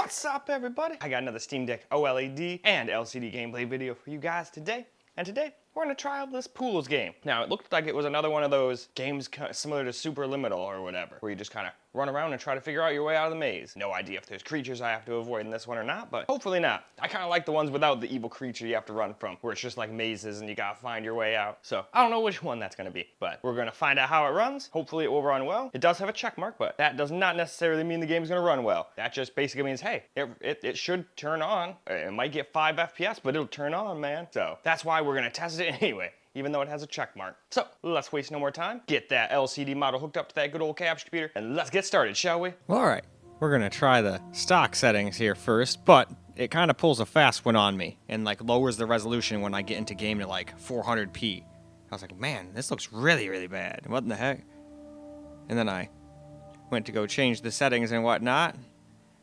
What's up, everybody? I got another Steam Deck OLED and LCD gameplay video for you guys today. And today, we're gonna try out this pools game. Now, it looked like it was another one of those games similar to Super Liminal or whatever, where you just kind of run around and try to figure out your way out of the maze. No idea if there's creatures I have to avoid in this one or not, but hopefully not. I kind of like the ones without the evil creature you have to run from, where it's just like mazes and you gotta find your way out. So, I don't know which one that's gonna be, but we're gonna find out how it runs. Hopefully it will run well. It does have a check mark, but that does not necessarily mean the game's gonna run well. That just basically means, hey, it should turn on. It might get 5 FPS, but it'll turn on, man. So, that's why we're gonna test it anyway, even though it has a check mark. So, let's waste no more time, get that LCD model hooked up to that good old capture computer, and let's get started, shall we? Well, alright, we're gonna try the stock settings here first, but it kind of pulls a fast one on me, and like lowers the resolution when I get into game to like 400p. I was like, man, this looks really, really bad. What in the heck? And then I went to go change the settings and whatnot, and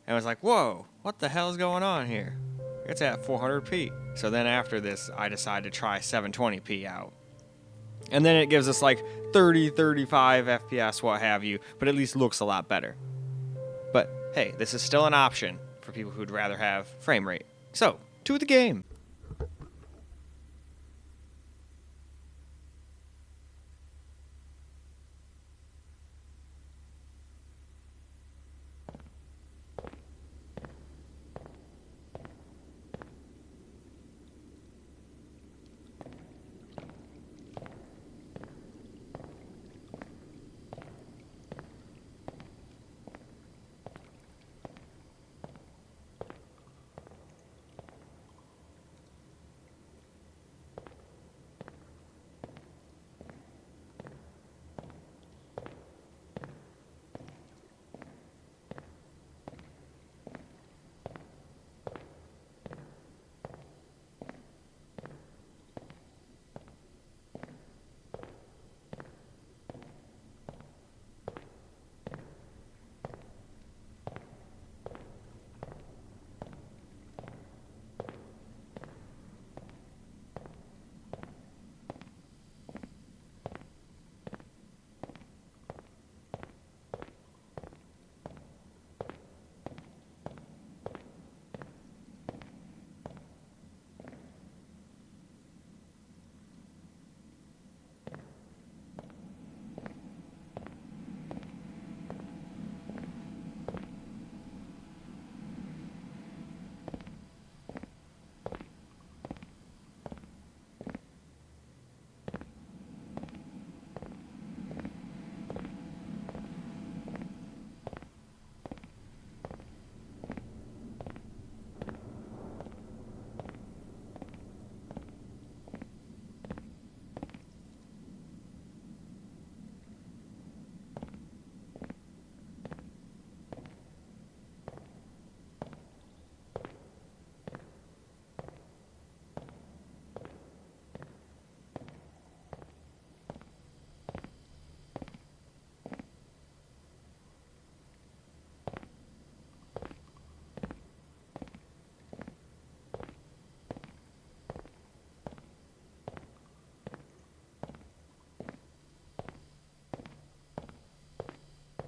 I was like, whoa, what the hell is going on here? It's at 400p. So then after this, I decided to try 720p out. And then it gives us like 30, 35 FPS, what have you, but at least looks a lot better. But hey, this is still an option for people who'd rather have frame rate. So, to the game.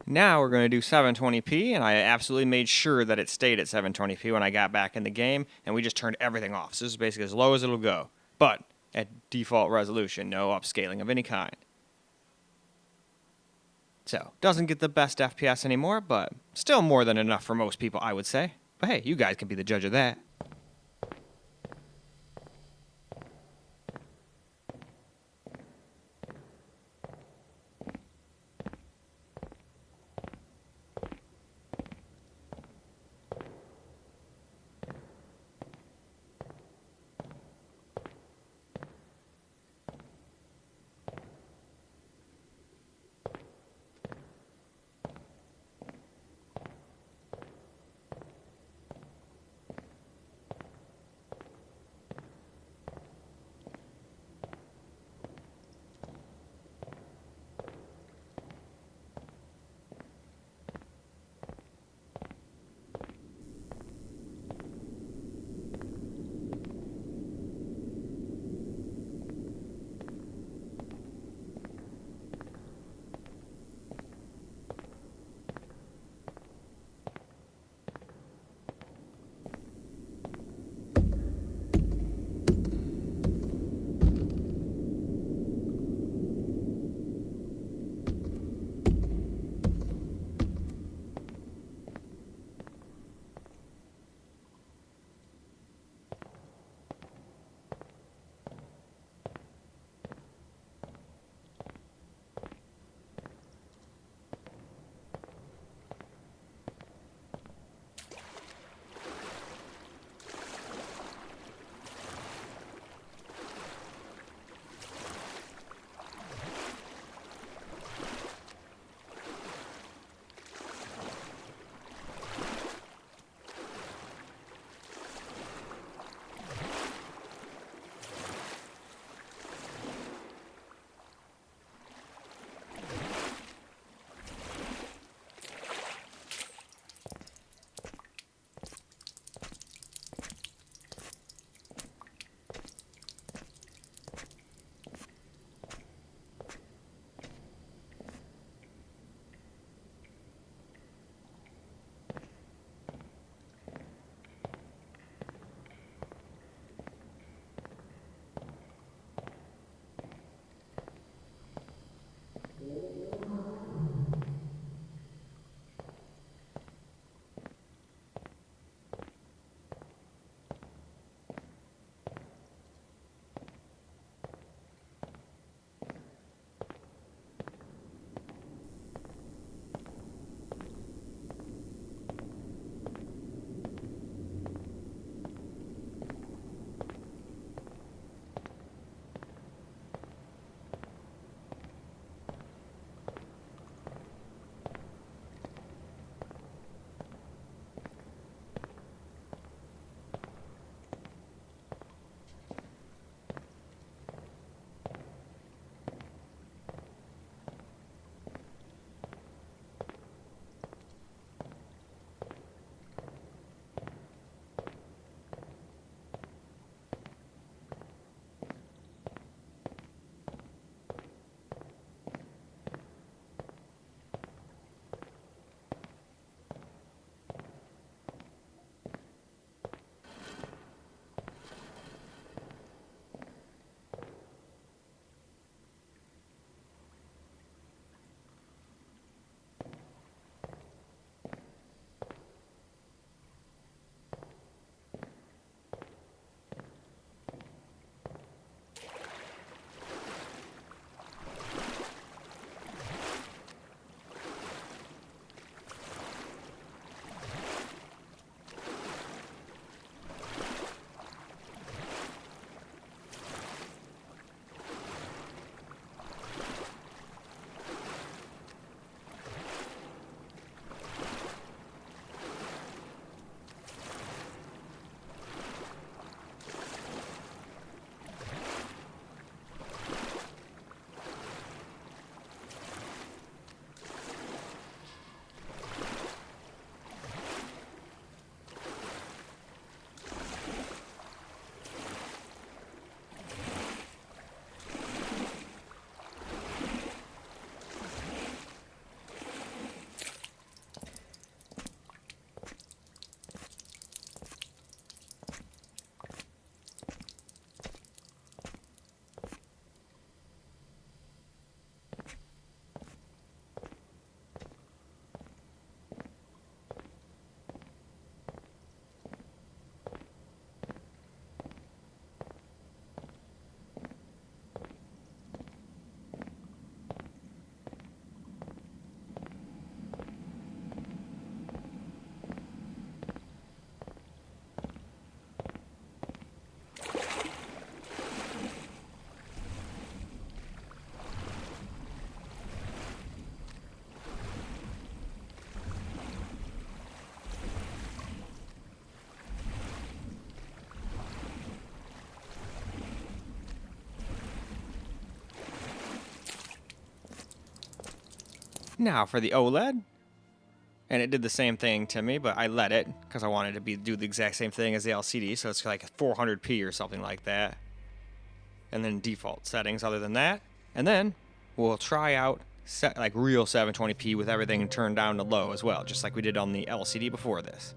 Now we're going to do 720p, and I absolutely made sure that it stayed at 720p when I got back in the game, and we just turned everything off. So this is basically as low as it'll go, but at default resolution, no upscaling of any kind. So, doesn't get the best FPS anymore, but still more than enough for most people, I would say. But hey, you guys can be the judge of that. Now for the OLED. And it did the same thing to me, but I let it because I wanted to do the exact same thing as the LCD, so it's like 400p or something like that. And then default settings other than that. And then we'll try out like real 720p with everything turned down to low as well, just like we did on the LCD before this.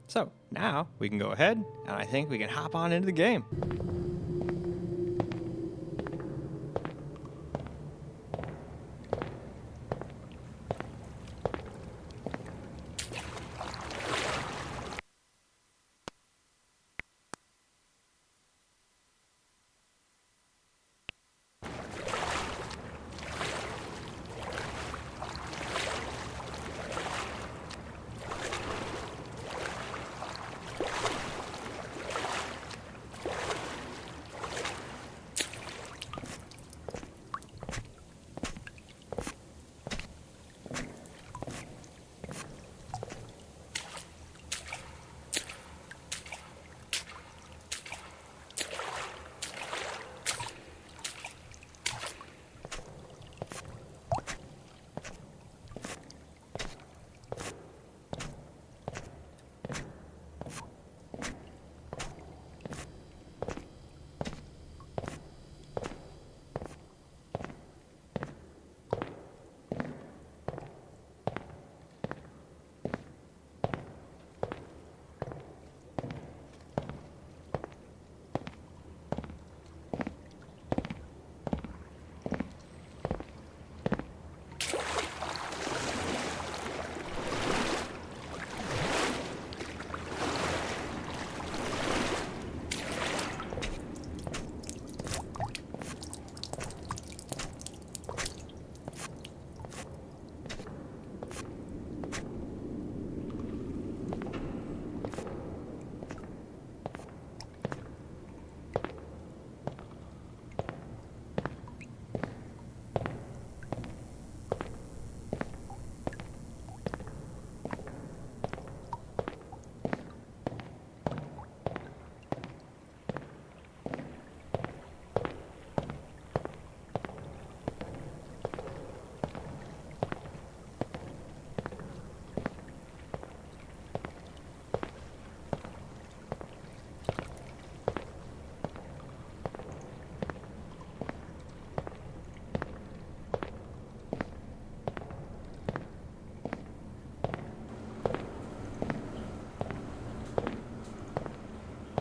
So now we can go ahead, and I think we can hop on into the game.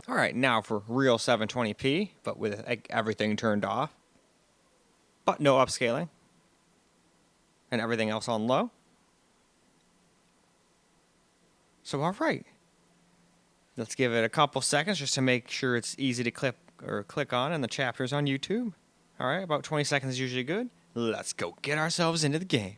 All right, now for real 720p, but with everything turned off, but no upscaling, and everything else on low. So all right, let's give it a couple seconds just to make sure it's easy to click on in the chapters on YouTube. All right, about 20 seconds is usually good. Let's go get ourselves into the game.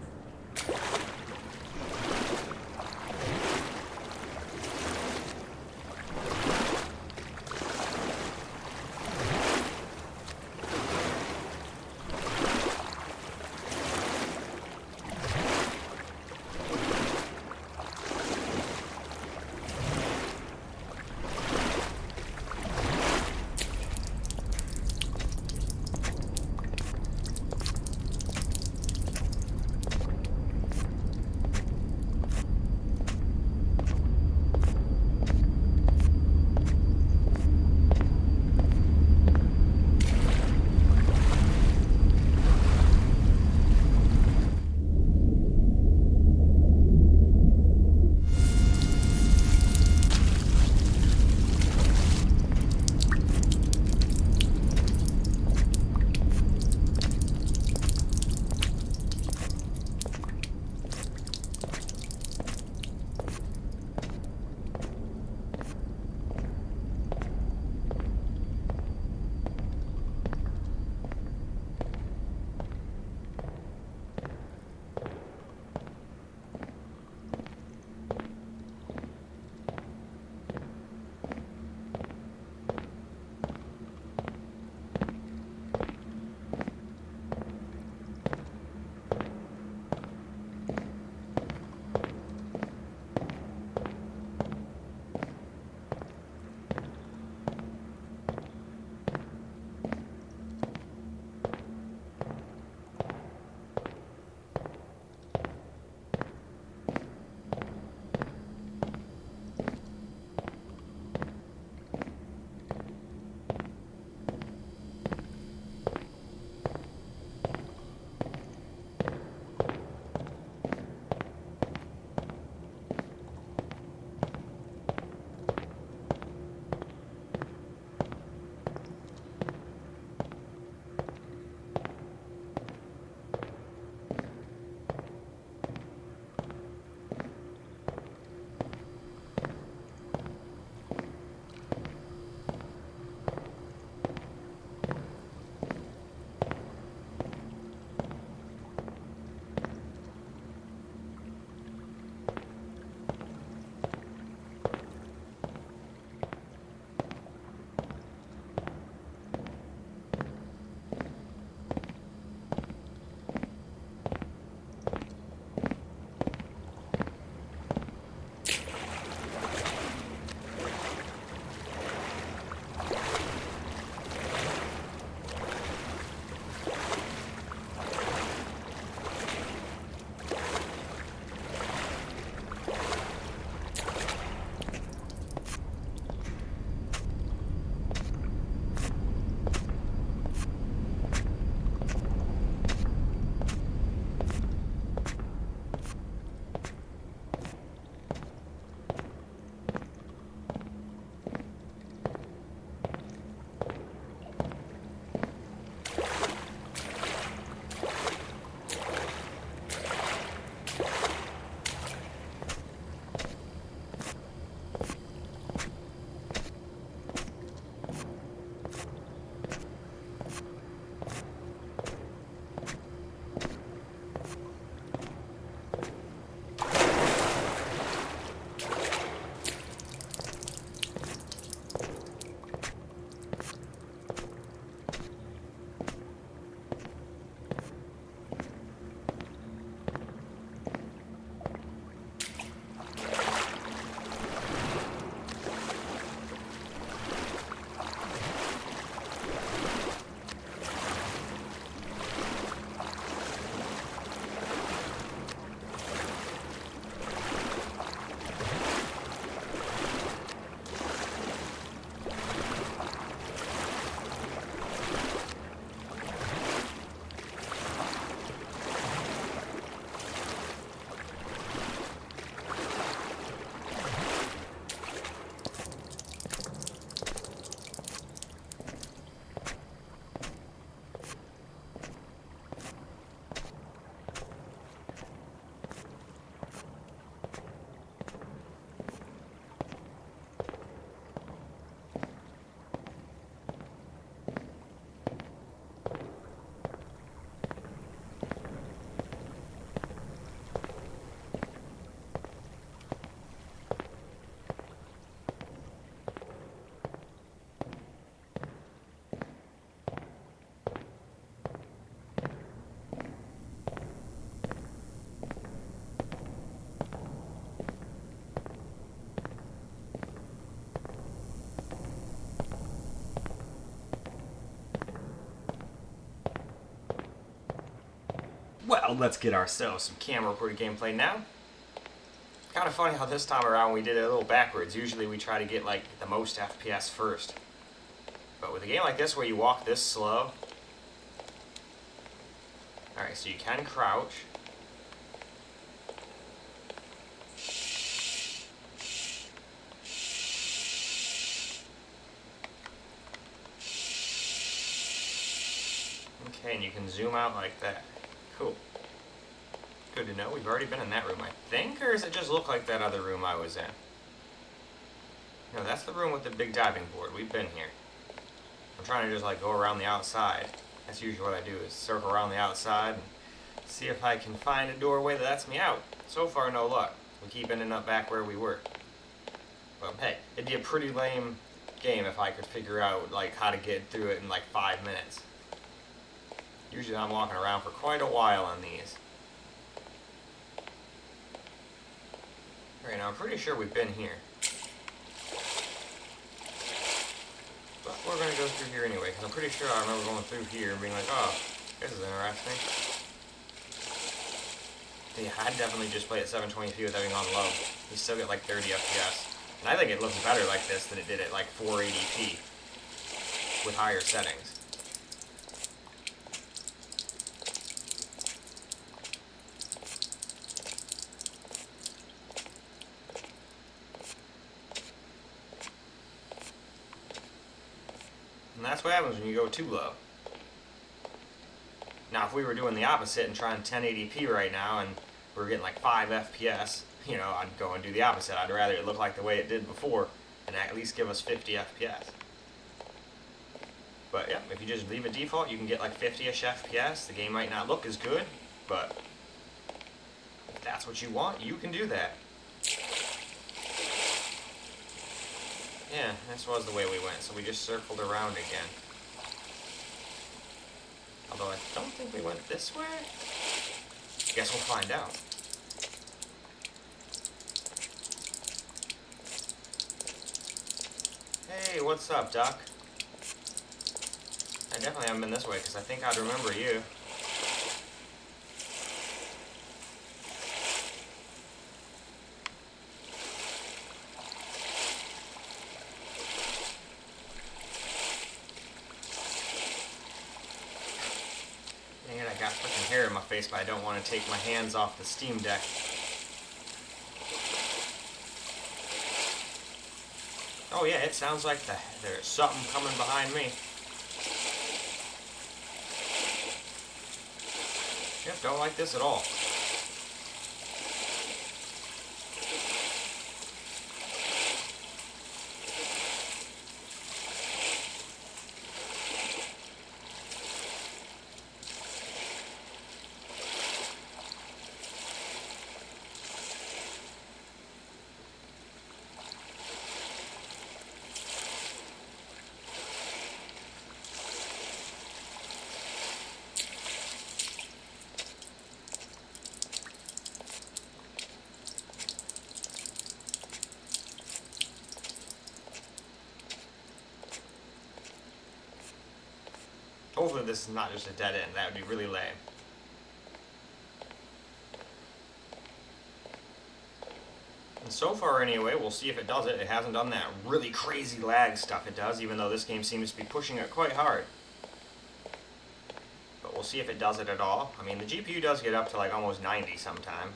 let's get ourselves some camera recorded gameplay now. Kind of funny how this time around we did it a little backwards. Usually we try to get like the most FPS first. But with a game like this where you walk this slow. Alright, so you can crouch. Okay, and you can zoom out like that. Cool. Good to know. We've already been in that room, I think, or does it just look like that other room I was in? No, that's the room with the big diving board. We've been here. I'm trying to just like go around the outside. That's usually what I do, is circle around the outside and see if I can find a doorway that lets me out. So far, no luck. We keep ending up back where we were. But hey, it'd be a pretty lame game if I could figure out like how to get through it in like 5 minutes. Usually I'm walking around for quite a while on these. Alright, now I'm pretty sure we've been here. But we're going to go through here anyway, because I'm pretty sure I remember going through here and being like, oh, this is interesting. Yeah, I'd definitely just play at 720p with everything on low. You still get like 30 FPS. And I think it looks better like this than it did at like 480p with higher settings. And that's what happens when you go too low. Now, if we were doing the opposite and trying 1080p right now and we were getting like 5 FPS, you know, I'd go and do the opposite. I'd rather it look like the way it did before and at least give us 50 FPS. But yeah, if you just leave it default, you can get like 50-ish FPS. The game might not look as good, but if that's what you want, you can do that. Yeah, this was the way we went, so we just circled around again. Although I don't think we went this way. Guess we'll find out. Hey, what's up, Doc? I definitely haven't been this way, because I think I'd remember you. Dang it, I got freaking hair in my face, but I don't want to take my hands off the Steam Deck. Oh yeah, it sounds like there's something coming behind me. Yep, don't like this at all. Hopefully this is not just a dead end. That would be really lame. And so far anyway, we'll see if it does it. It hasn't done that really crazy lag stuff it does, even though this game seems to be pushing it quite hard. But we'll see if it does it at all. I mean, the GPU does get up to like almost 90 sometimes.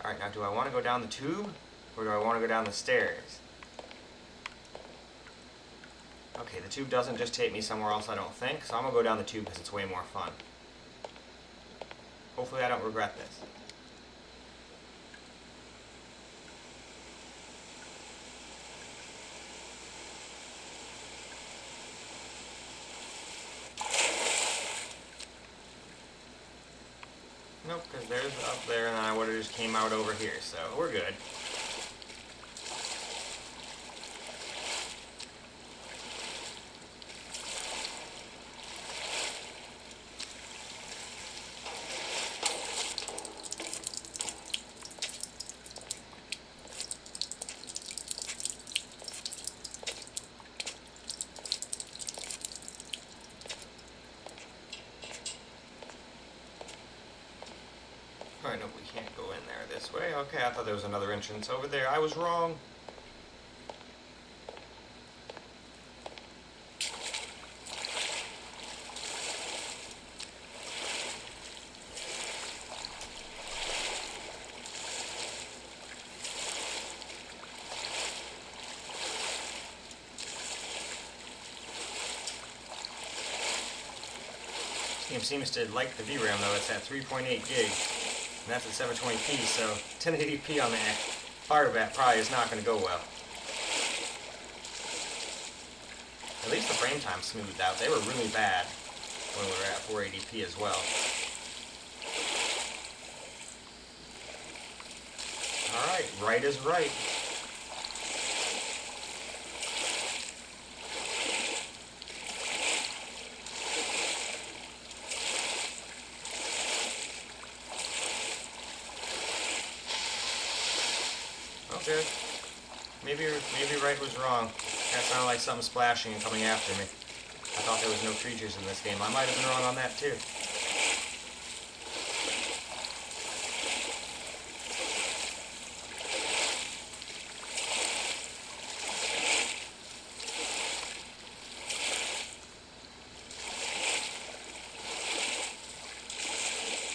Alright, now do I want to go down the tube? Or do I want to go down the stairs? Okay, the tube doesn't just take me somewhere else, I don't think, so I'm going to go down the tube because it's way more fun. Hopefully I don't regret this. Nope, because there's up there and I would have just came out over here, so we're good. this way? Okay, I thought there was another entrance over there. I was wrong. This game seems to like the VRAM though. It's at 3.8 gig. And that's at 720p, so 1080p on the Firebat probably is not going to go well. At least the frame time smoothed out. They were really bad when we were at 480p as well. Alright, right is right. Okay. Maybe right was wrong. That sounded like something splashing and coming after me. I thought there was no creatures in this game. I might have been wrong on that too.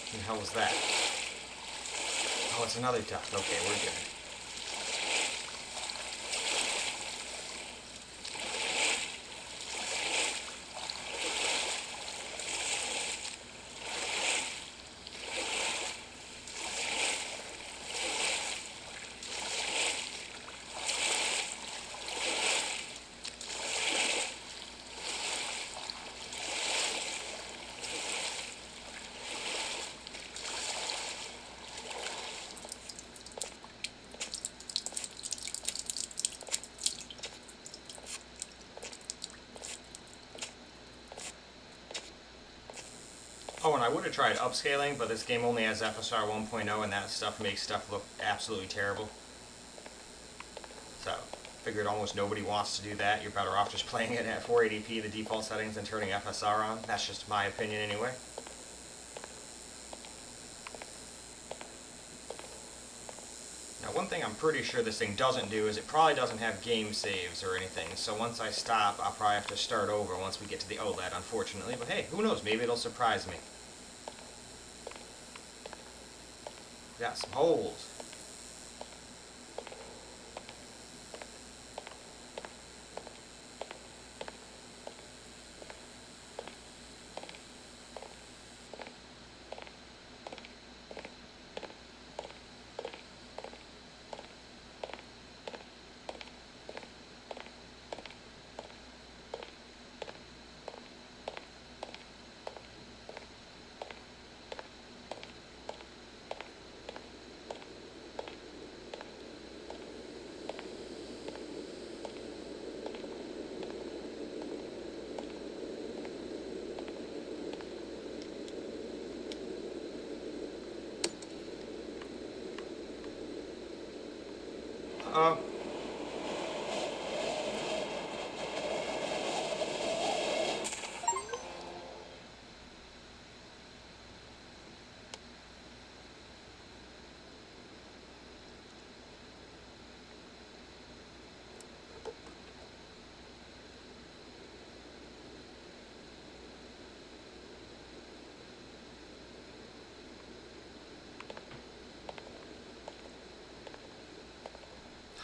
What the hell was that? Oh, it's another duck. Okay, we're good. Oh, and I would have tried upscaling, but this game only has FSR 1.0, and that stuff makes stuff look absolutely terrible. So, figured almost nobody wants to do that. You're better off just playing it at 480p, the default settings, and turning FSR on. That's just my opinion anyway. Now, one thing I'm pretty sure this thing doesn't do is it probably doesn't have game saves or anything. So once I stop, I'll probably have to start over once we get to the OLED, unfortunately. But hey, who knows? Maybe it'll surprise me. Got some holes.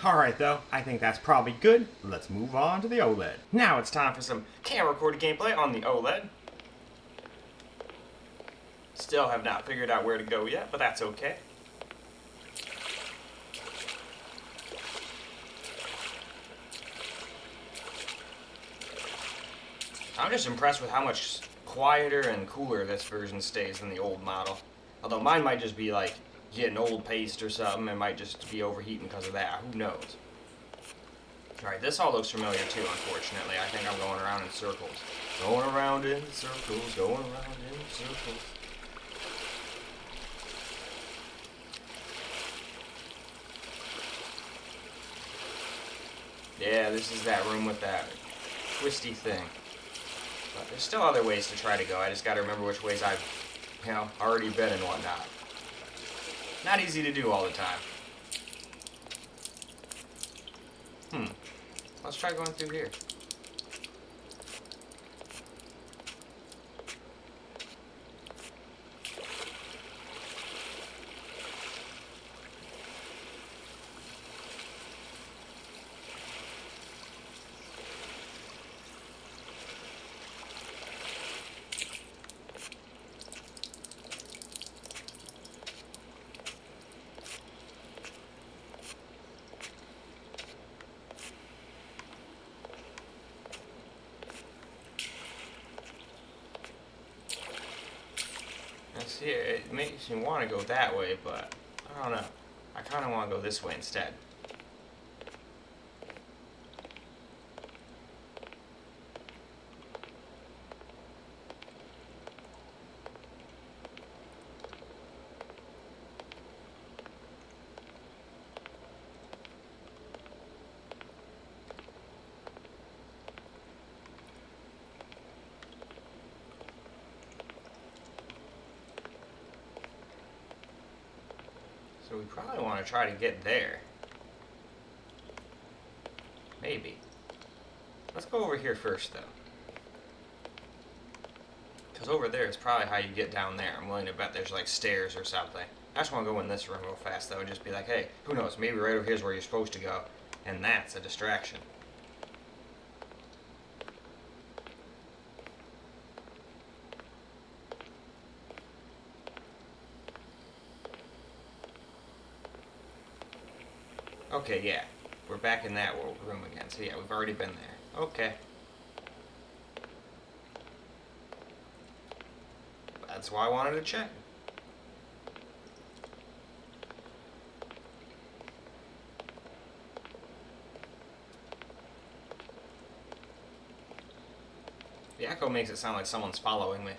Alright though, I think that's probably good. Let's move on to the OLED. Now it's time for some camera recorded gameplay on the OLED. Still have not figured out where to go yet, but that's okay. I'm just impressed with how much quieter and cooler this version stays than the old model. Although mine might just be like getting old paste or something, it might just be overheating because of that, who knows. Alright, this all looks familiar too, unfortunately. I think I'm going around in circles. Going around in circles, going around in circles. Yeah, this is that room with that twisty thing. But there's still other ways to try to go. I just gotta remember which ways I've, already been and whatnot. Not easy to do all the time. Let's try going through here. See, it makes me want to go that way, but I don't know. I kind of want to go this way instead. So we probably want to try to get there. Maybe. Let's go over here first, though. Because over there is probably how you get down there. I'm willing to bet there's like stairs or something. I just want to go in this room real fast, though, and just be like, hey, who knows, maybe right over here is where you're supposed to go. And that's a distraction. Okay, yeah. We're back in that room again. So yeah, we've already been there. Okay. That's why I wanted to check. The echo makes it sound like someone's following me.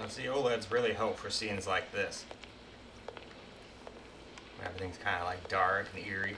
Now, see, OLEDs really help for scenes like this. Where everything's kind of like dark and eerie.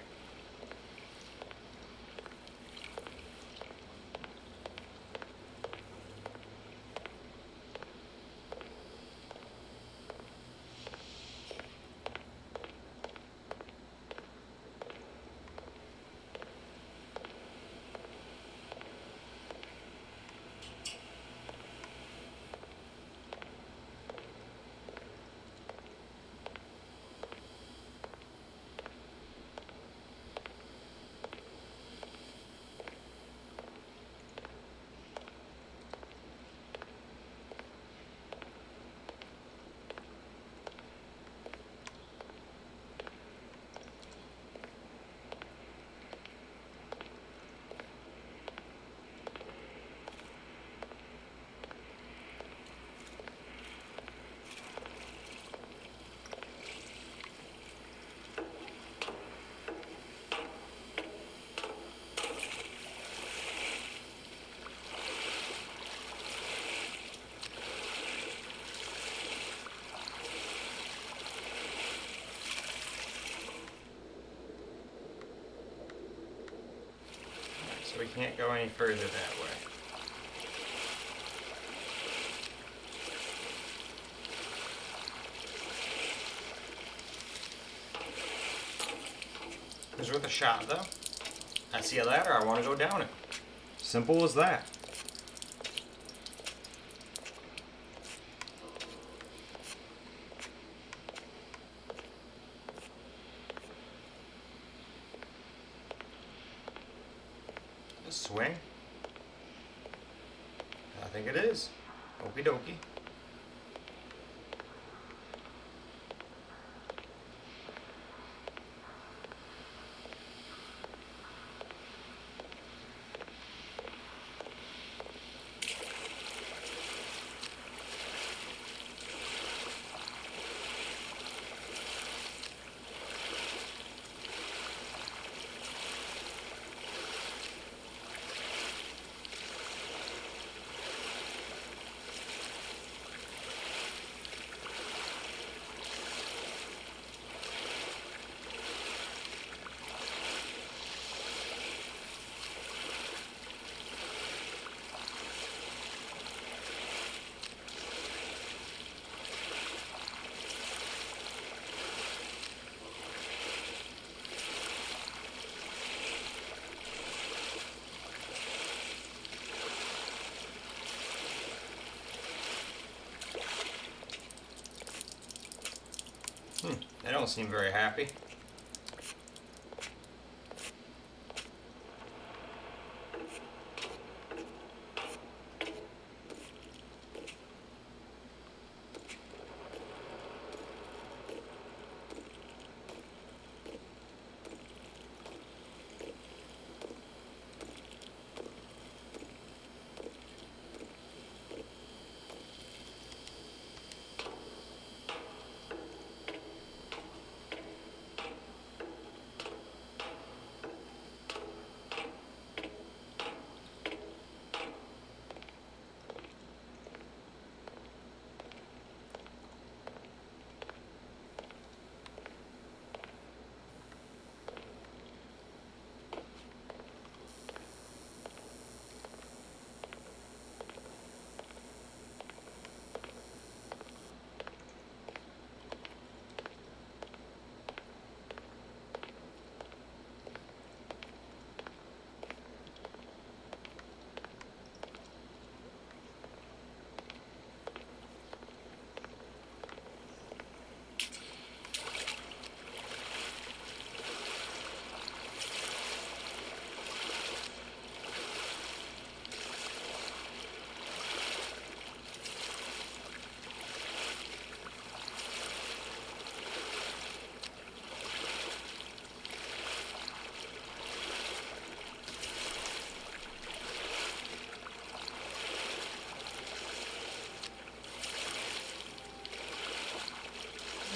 So we can't go any further that way. It was worth a shot though. I see a ladder, I want to go down it. Simple as that. A swing? I think it is. Okie dokie. They don't seem very happy.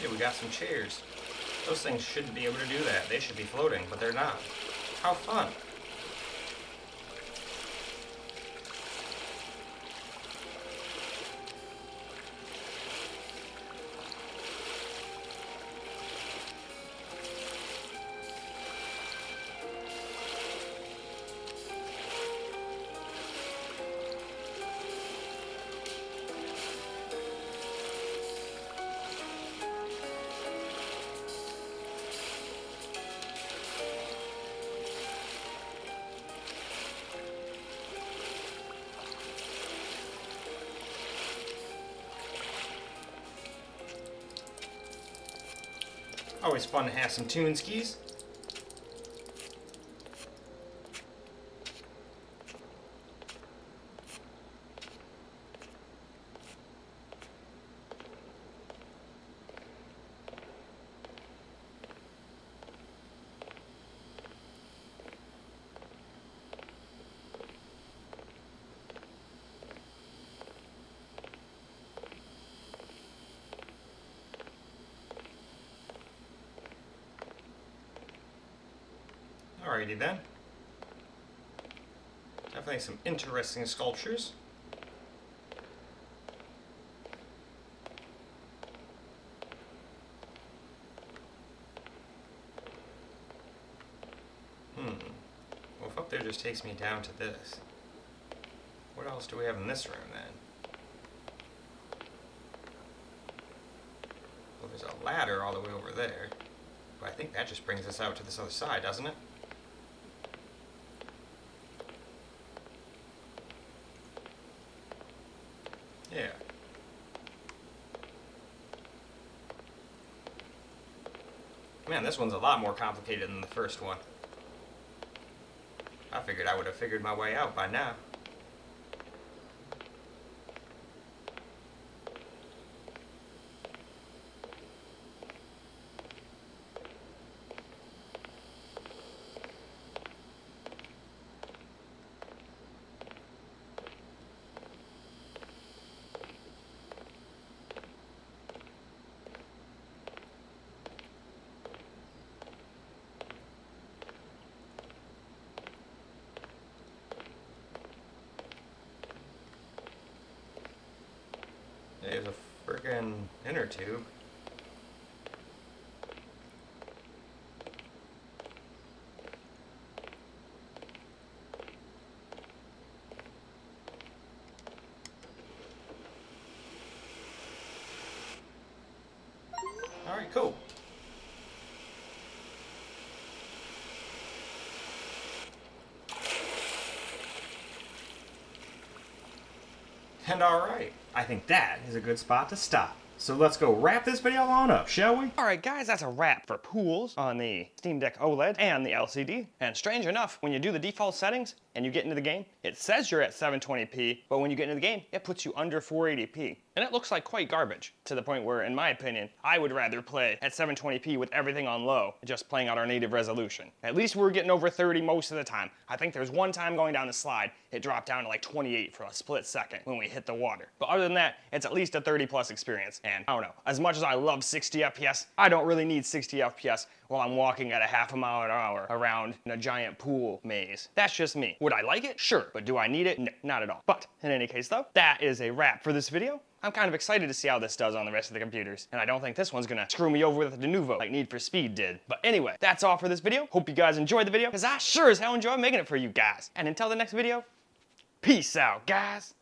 Hey, we got some chairs. Those things shouldn't be able to do that. They should be floating, but they're not. How fun. Always fun to have some tune skis. Alrighty then. Definitely some interesting sculptures. Well, if up there of just takes me down to this. What else do we have in this room then? Well, there's a ladder all the way over there. But I think that just brings us out to this other side, doesn't it? Yeah. Man, this one's a lot more complicated than the first one. I figured I would have figured my way out by now. There's a frickin' inner tube. Alright, cool. And alright, I think that is a good spot to stop. So let's go wrap this video on up, shall we? Alright guys, that's a wrap for pools on the Steam Deck OLED and the LCD. And strange enough, when you do the default settings and you get into the game, it says you're at 720p, but when you get into the game, it puts you under 480p. And it looks like quite garbage, to the point where, in my opinion, I would rather play at 720p with everything on low, just playing out our native resolution. At least we're getting over 30 most of the time. I think there's one time going down the slide, it dropped down to like 28 for a split second when we hit the water. But other than that, it's at least a 30 plus experience. And I don't know, as much as I love 60 FPS, I don't really need 60 FPS while I'm walking at a half a mile an hour around in a giant pool maze. That's just me. Would I like it? Sure. But do I need it? No, not at all. But in any case though, that is a wrap for this video. I'm kind of excited to see how this does on the rest of the computers, and I don't think this one's gonna screw me over with the Denuvo like Need for Speed did. But anyway, that's all for this video. Hope you guys enjoyed the video, because I sure as hell enjoy making it for you guys. And until the next video, peace out, guys.